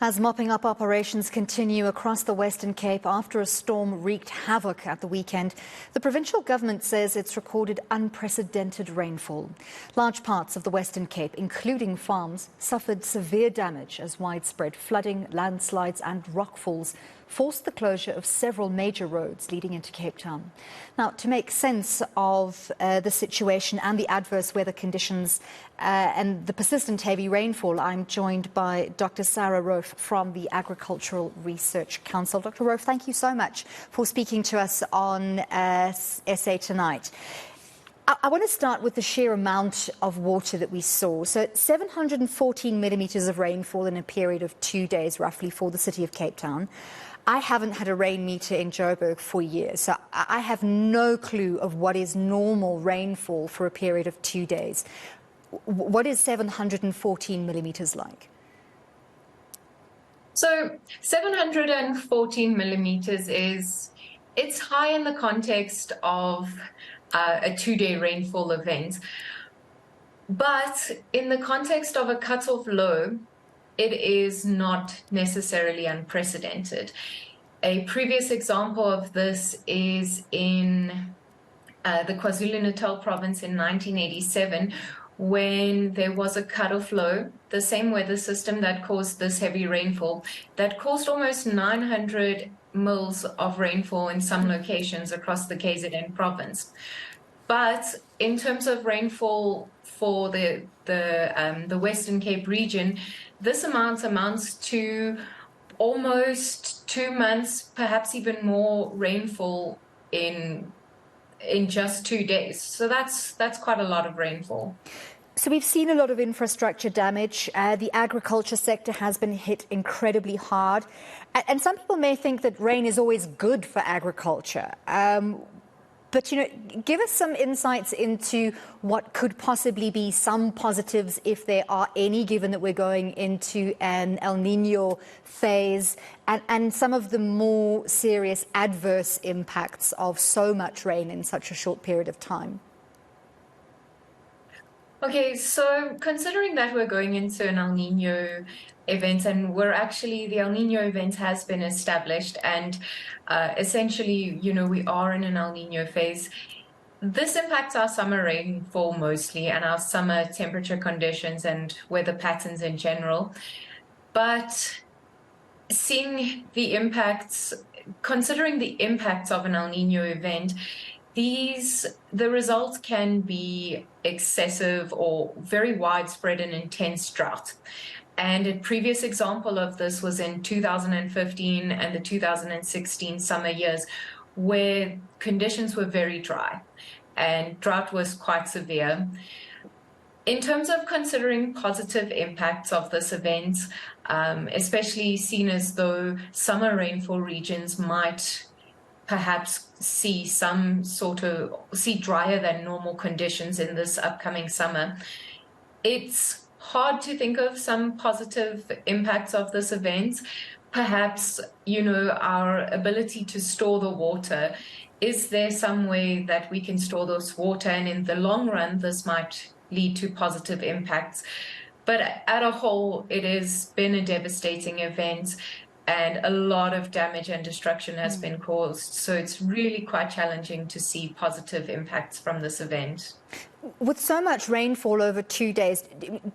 As mopping-up operations continue across the Western Cape after a storm wreaked havoc at the weekend, the provincial government says it's recorded unprecedented rainfall. Large parts of the Western Cape, including farms, suffered severe damage as widespread flooding, landslides and rockfalls forced the closure of several major roads leading into Cape Town. Now, to make sense of the situation and the adverse weather conditions and the persistent heavy rainfall, I'm joined by Dr Sarah Roffe from the Agricultural Research Council. Dr Roffe, thank you so much for speaking to us on SA Tonight. I want to start with the sheer amount of water that we saw. So 714 millimetres of rainfall in a period of 2 days, roughly, for the city of Cape Town. I haven't had a rain meter in Joburg for years, so I have no clue of what is normal rainfall for a period of 2 days. What is 714 millimetres like? So 714 millimetres it's high in the context of a 2-day rainfall event. But in the context of a cut-off low, it is not necessarily unprecedented. A previous example of this is in the KwaZulu-Natal province in 1987, when there was a cut-off low, the same weather system that caused this heavy rainfall, that caused almost 900 mils of rainfall in some locations across the KZN province. But in terms of rainfall for the Western Cape region, this amounts to almost 2 months, perhaps even more rainfall in just 2 days. So that's quite a lot of rainfall. So we've seen a lot of infrastructure damage. The agriculture sector has been hit incredibly hard. And some people may think that rain is always good for agriculture. But, give us some insights into what could possibly be some positives, if there are any, given that we're going into an El Nino phase, and some of the more serious adverse impacts of so much rain in such a short period of time. Okay, so considering that we're going into an El Nino event, and the El Nino event has been established, and essentially, we are in an El Nino phase. This impacts our summer rainfall mostly and our summer temperature conditions and weather patterns in general. But considering the impacts of an El Nino event, the results can be excessive or very widespread and intense drought. And a previous example of this was in 2015 and the 2016 summer years, where conditions were very dry and drought was quite severe. In terms of considering positive impacts of this event, especially seen as though summer rainfall regions might perhaps see drier than normal conditions in this upcoming summer, it's hard to think of some positive impacts of this event. Perhaps, our ability to store the water. Is there some way that we can store this water? And in the long run, this might lead to positive impacts. But at a whole, it has been a devastating event, and a lot of damage and destruction has been caused. So it's really quite challenging to see positive impacts from this event. With so much rainfall over 2 days,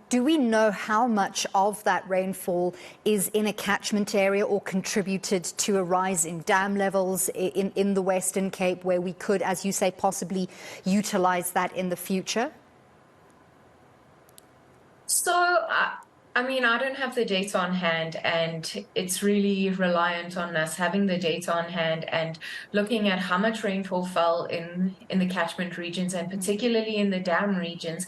do we know how much of that rainfall is in a catchment area or contributed to a rise in dam levels in the Western Cape, where we could, as you say, possibly utilize that in the future? So, I don't have the data on hand, and it's really reliant on us having the data on hand and looking at how much rainfall fell in the catchment regions, and particularly in the dam regions.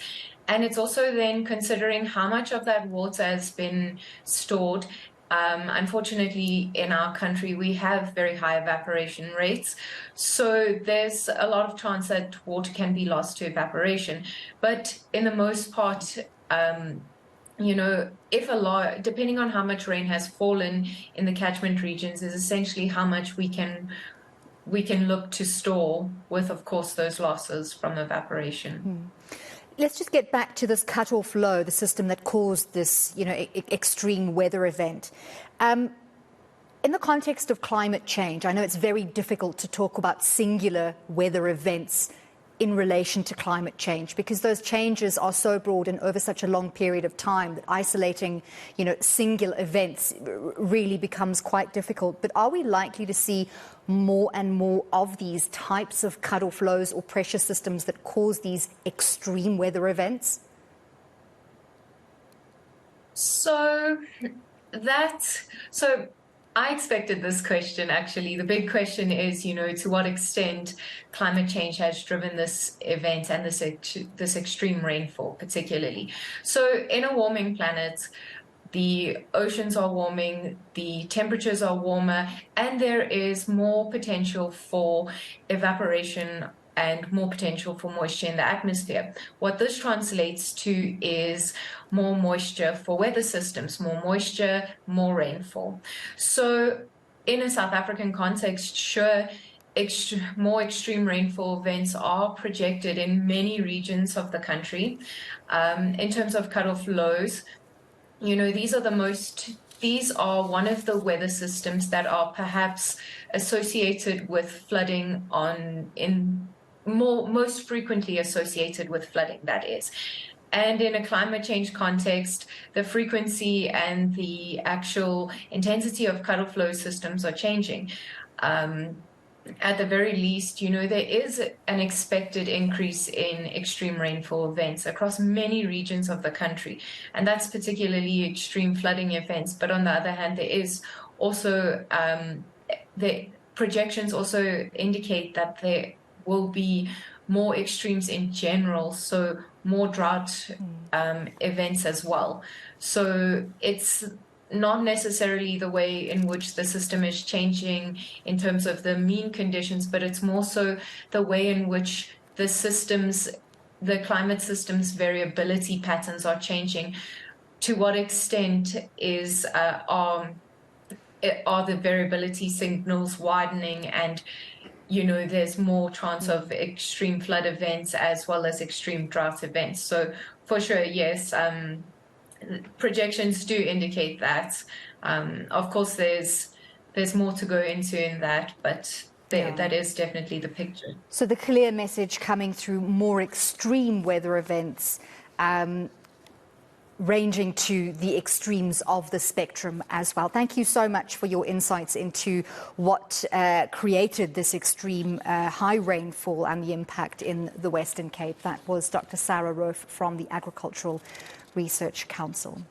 And it's also then considering how much of that water has been stored. Unfortunately, in our country, we have very high evaporation rates. So there's a lot of chance that water can be lost to evaporation. But in the most part, depending on how much rain has fallen in the catchment regions, is essentially how much we can look to store with, of course, those losses from evaporation. let's just get back to this cut-off low, the system that caused this, extreme weather event. In the context of climate change, I know it's very difficult to talk about singular weather events in relation to climate change because those changes are so broad and over such a long period of time that isolating, single events really becomes quite difficult. But are we likely to see more and more of these types of cut-off lows or pressure systems that cause these extreme weather events? So I expected this question, actually. The big question is, to what extent climate change has driven this event and this extreme rainfall, particularly. So in a warming planet, the oceans are warming, the temperatures are warmer, and there is more potential for evaporation and more potential for moisture in the atmosphere. What this translates to is more moisture for weather systems, more moisture, more rainfall. So in a South African context, sure, more extreme rainfall events are projected in many regions of the country. In terms of cut-off lows, these are one of the weather systems that are perhaps associated with flooding most frequently associated with flooding, that is. And in a climate change context, the frequency and the actual intensity of cut-off flow systems are changing. At the very least, there is an expected increase in extreme rainfall events across many regions of the country. And that's particularly extreme flooding events. But on the other hand, there is also, the projections also indicate that there will be more extremes in general, so more drought events as well. So it's not necessarily the way in which the system is changing in terms of the mean conditions, but it's more so the way in which the climate system's variability patterns are changing. To what extent are the variability signals widening, and there's more chance of extreme flood events as well as extreme drought events. So for sure, yes, projections do indicate that. Of course, there's more to go into in that, but that is definitely the picture. So the clear message coming through: more extreme weather events, ranging to the extremes of the spectrum as well. Thank you so much for your insights into what created this extreme high rainfall and the impact in the Western Cape. That was Dr. Sarah Roffe from the Agricultural Research Council.